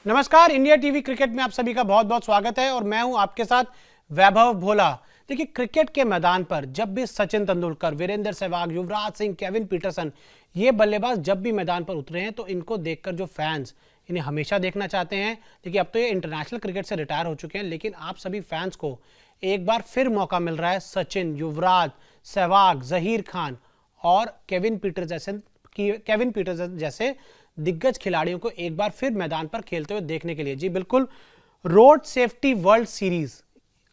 नमस्कार, India TV cricket में आप सभी का बहुत बहुत स्वागत है और मैं हूं आपके साथ वैभव भोला। देखिए, क्रिकेट के मैदान पर जब भी सचिन तेंदुलकर, वीरेंद्र सहवाग, युवराज सिंह, केविन पीटरसन ये बल्लेबाज जब भी मैदान पर उतरे हैं तो इनको देखकर जो फैंस इन्हें हमेशा देखना चाहते हैं। देखिए, अब तो ये इंटरनेशनल क्रिकेट से रिटायर हो चुके हैं, लेकिन आप सभी फैंस को एक बार फिर मौका मिल रहा है सचिन, युवराज, सहवाग, जहीर खान और केविन पीटरसन जैसे दिग्गज खिलाड़ियों को एक बार फिर मैदान पर खेलते हुए देखने के लिए। जी बिल्कुल, रोड सेफ्टी वर्ल्ड सीरीज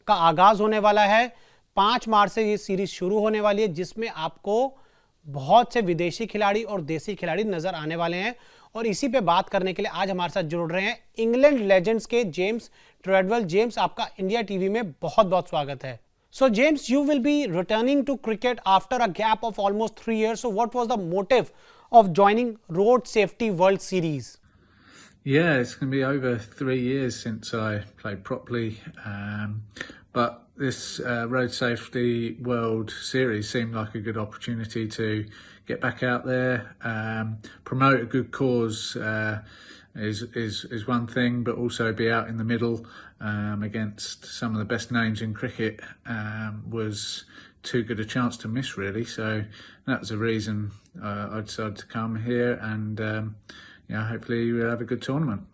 का आगाज होने वाला है। 5 मार्च से ये सीरीज शुरू होने वाली है, जिसमें आपको बहुत से विदेशी खिलाड़ी और देसी खिलाड़ी नजर आने वाले हैं। और इसी पे बात करने के लिए आज हमारे साथ जुड़ रहे हैं इंग्लैंड लेजेंड्स के जेम्स ट्रेडवेल। जेम्स, आपका इंडिया टीवी में बहुत बहुत स्वागत है। So James, you will be returning to cricket after a gap of almost 3 years. So what was the motive of joining Road Safety World Series? Yeah, it's going to be over 3 years since I played properly. But this Road Safety World Series seemed like a good opportunity to get back out there, promote a good cause. Is one thing, but also be out in the middle against some of the best names in cricket was too good a chance to miss, really. So that was the reason I decided to come here, and hopefully we'll have a good tournament.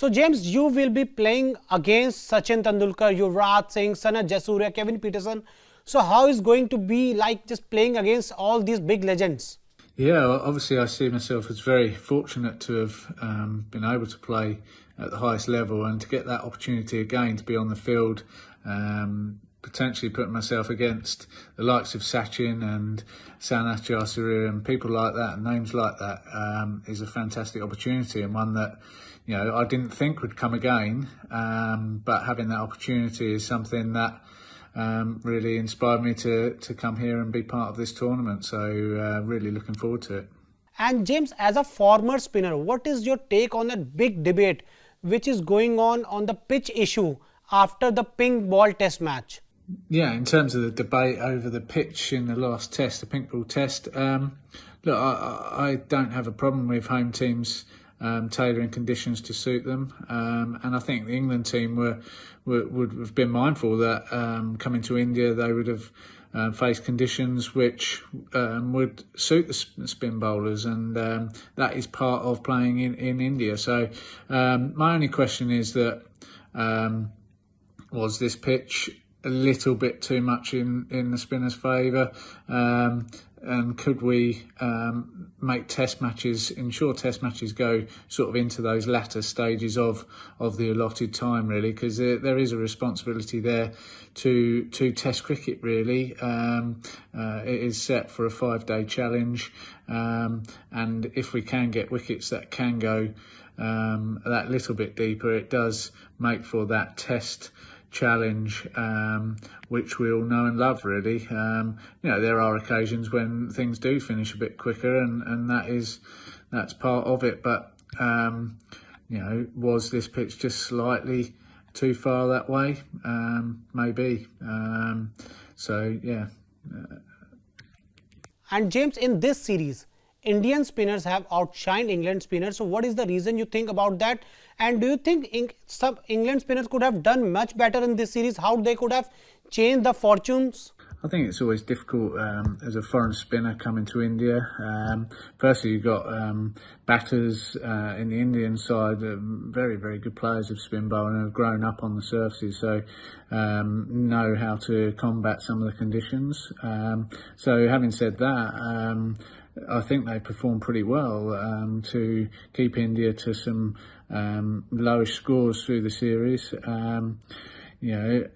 So James, you will be playing against Sachin Tendulkar, Yuvraj Singh, Sanat Jasuria, Kevin Peterson. So how is going to be like just playing against all these big legends? Yeah, obviously I see myself as very fortunate to have been able to play at the highest level, and to get that opportunity again to be on the field, potentially putting myself against the likes of Sachin and Sanat Jasuria and people like that, and names like that, is a fantastic opportunity, and one that I didn't think would come again, but having that opportunity is something that really inspired me to come here and be part of this tournament. So really looking forward to it. And James, as a former spinner, what is your take on that big debate which is going on the pitch issue after the pink ball test match? Yeah, in terms of the debate over the pitch in the last test, the pink ball test, look, I don't have a problem with home teams tailoring conditions to suit them, and I think the England team would have been mindful that coming to India they would have faced conditions which would suit the spin bowlers, and that is part of playing in India. So my only question is that was this pitch a little bit too much in the spinners' favour? And could we ensure test matches go sort of into those latter stages of the allotted time, really, because there is a responsibility there to test cricket, really. It is set for a 5-day challenge, and if we can get wickets that can go that little bit deeper, it does make for that test challenge, which we all know and love, really. There are occasions when things do finish a bit quicker, and that's part of it. But was this pitch just slightly too far that way? Maybe. So yeah. And James, in this series, Indian spinners have outshined England spinners. So what is the reason you think about that? And do you think some England spinners could have done much better in this series? How they could have changed the fortunes? I think it's always difficult as a foreign spinner coming to India. Firstly, you've got batters in the Indian side, very, very good players of spin bowling, and have grown up on the surfaces, so know how to combat some of the conditions. So having said that, I think they performed pretty well to keep India to some lowish scores through the series.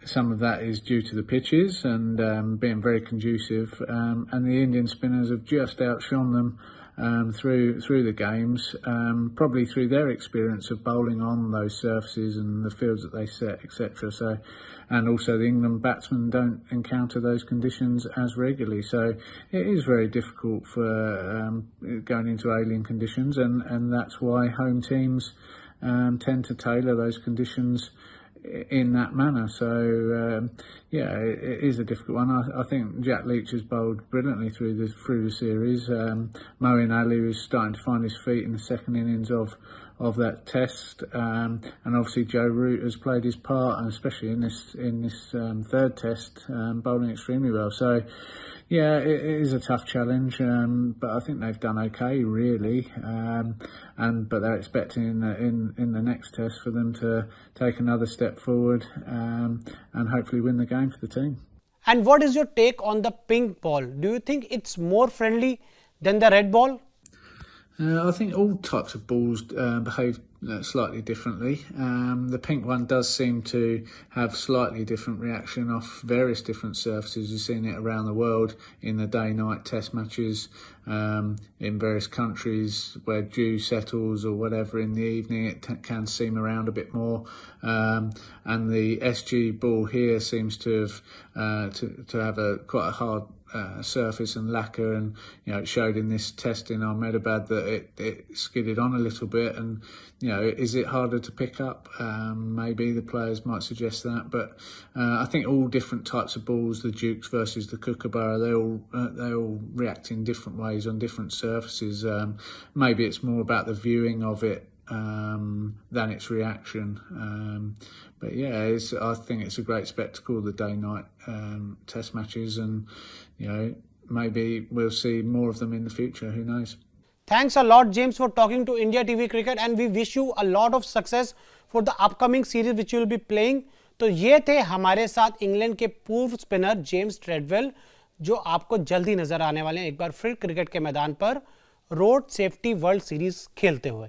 Some of that is due to the pitches and being very conducive, and the Indian spinners have just outshone them through the games, probably through their experience of bowling on those surfaces and the fields that they set, etc. So, and also the England batsmen don't encounter those conditions as regularly, so it is very difficult for going into alien conditions, and that's why home teams tend to tailor those conditions in that manner. So it is a difficult one. I think Jack Leach has bowled brilliantly through the series. Moeen Ali was starting to find his feet in the second innings of that test, and obviously Joe Root has played his part, and especially in this third test, bowling extremely well. So yeah, it is a tough challenge, but I think they've done okay, really. But they're expecting in the next test for them to take another step forward, and hopefully win the game for the team. And what is your take on the pink ball? Do you think it's more friendly than the red ball? I think all types of balls behave slightly differently. The pink one does seem to have slightly different reaction off various different surfaces. You've seen it around the world in the day-night test matches in various countries where dew settles or whatever in the evening. It can seem around a bit more. And the SG ball here seems to have quite a hard surface and lacquer, and it showed in this test in Ahmedabad that it skidded on a little bit. And is it harder to pick up? Maybe the players might suggest that, but I think all different types of balls, the Dukes versus the Kookaburra, they all react in different ways on different surfaces. Maybe it's more about the viewing of it than its reaction. But yeah, I think it's a great spectacle, the day-night test matches, and maybe we'll see more of them in the future. Who knows? Thanks a lot, James, for talking to India TV Cricket, and we wish you a lot of success for the upcoming series which you will be playing. तो ये थे हमारे साथ England के पूर्व spinner James Tradewell, जो आपको जल्दी नजर आने वाले हैं एक बार फिर क्रिकेट के मैदान पर रोड सेफ्टी वर्ल्ड सीरीज खेलते हुए.